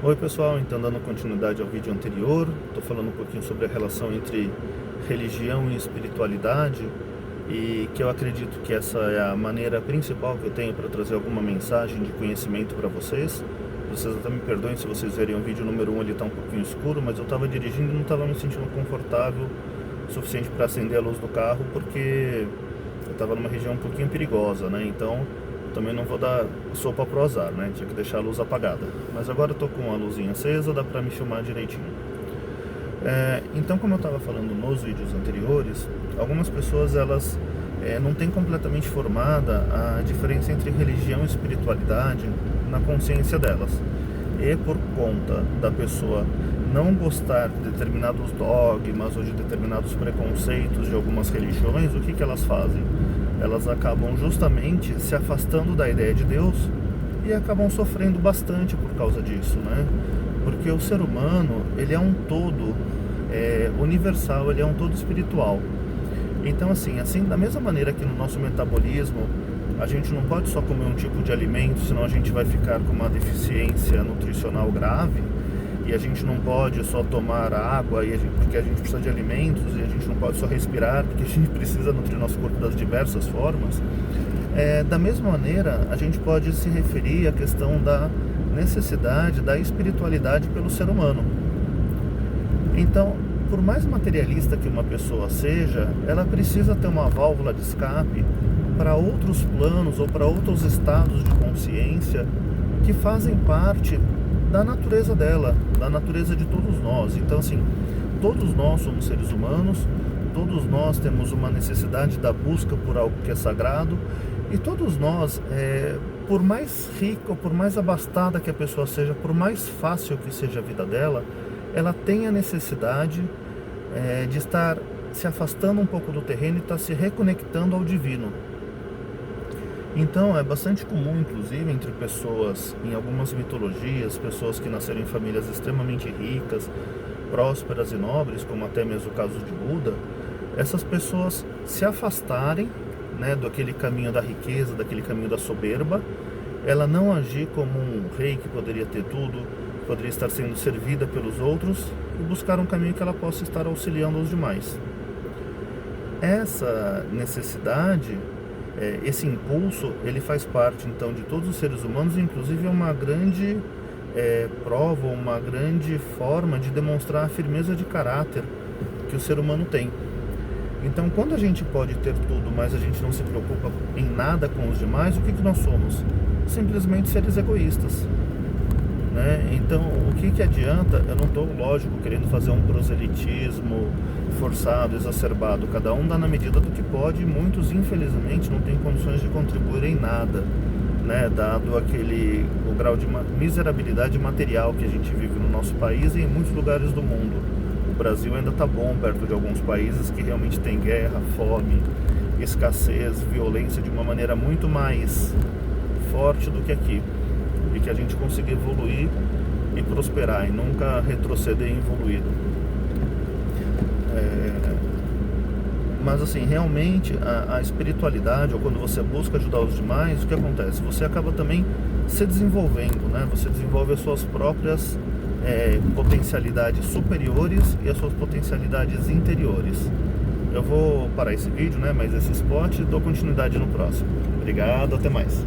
Oi pessoal, então dando continuidade ao vídeo anterior, estou falando um pouquinho sobre a relação entre religião e espiritualidade e que eu acredito que essa é a maneira principal que eu tenho para trazer alguma mensagem de conhecimento para vocês. Vocês até me perdoem se vocês verem o vídeo número 1, ele está um pouquinho escuro, mas eu estava dirigindo e não estava me sentindo confortável o suficiente para acender a luz do carro porque eu estava numa região um pouquinho perigosa, né? Então também não vou dar sopa pro azar, né? Tinha que deixar a luz apagada. Mas agora eu tô com a luzinha acesa, dá pra me filmar direitinho. Então, como eu estava falando nos vídeos anteriores, algumas pessoas elas não têm completamente formada a diferença entre religião e espiritualidade na consciência delas. E por conta da pessoa não gostar de determinados dogmas ou de determinados preconceitos de algumas religiões, o que elas fazem? Elas acabam justamente se afastando da ideia de Deus e acabam sofrendo bastante por causa disso, né? Porque o ser humano, ele é um todo universal, ele é um todo espiritual. Então assim, da mesma maneira que no nosso metabolismo, a gente não pode só comer um tipo de alimento, senão a gente vai ficar com uma deficiência nutricional grave, e a gente não pode só tomar água porque a gente precisa de alimentos, e a gente não pode só respirar porque a gente precisa nutrir nosso corpo das diversas formas. Da mesma maneira, a gente pode se referir à questão da necessidade da espiritualidade pelo ser humano. Então, por mais materialista que uma pessoa seja, ela precisa ter uma válvula de escape para outros planos ou para outros estados de consciência que fazem parte da natureza dela, da natureza de todos nós. Então assim, todos nós somos seres humanos, todos nós temos uma necessidade da busca por algo que é sagrado, e todos nós, por mais rica ou por mais abastada que a pessoa seja, por mais fácil que seja a vida dela, ela tem a necessidade de estar se afastando um pouco do terreno e estar se reconectando ao divino. Então é bastante comum, inclusive, entre pessoas, em algumas mitologias, pessoas que nasceram em famílias extremamente ricas, prósperas e nobres, como até mesmo o caso de Buda, essas pessoas se afastarem, né, daquele caminho da riqueza, daquele caminho da soberba, ela não agir como um rei que poderia ter tudo, poderia estar sendo servida pelos outros, e buscar um caminho que ela possa estar auxiliando os demais. Essa necessidade, esse impulso, ele faz parte então de todos os seres humanos, inclusive é uma grande prova, uma grande forma de demonstrar a firmeza de caráter que o ser humano tem. Então, quando a gente pode ter tudo, mas a gente não se preocupa em nada com os demais, o que nós somos? Simplesmente seres egoístas, né? Então, o que adianta? Eu não estou, lógico, querendo fazer um proselitismo forçado, exacerbado. Cada um dá na medida do que pode, e muitos, infelizmente, não têm condições de contribuir em nada, né? Dado o grau de miserabilidade material que a gente vive no nosso país e em muitos lugares do mundo. O Brasil ainda está bom perto de alguns países que realmente tem guerra, fome, escassez, violência de uma maneira muito mais forte do que aqui, e que a gente consiga evoluir e prosperar e nunca retroceder em evoluir. Mas assim, realmente a espiritualidade, ou quando você busca ajudar os demais, o que acontece? Você acaba também se desenvolvendo, né? Você desenvolve as suas próprias potencialidades superiores e as suas potencialidades interiores. Eu vou parar esse vídeo, né? Mas esse spot, dou continuidade no próximo. Obrigado, até mais.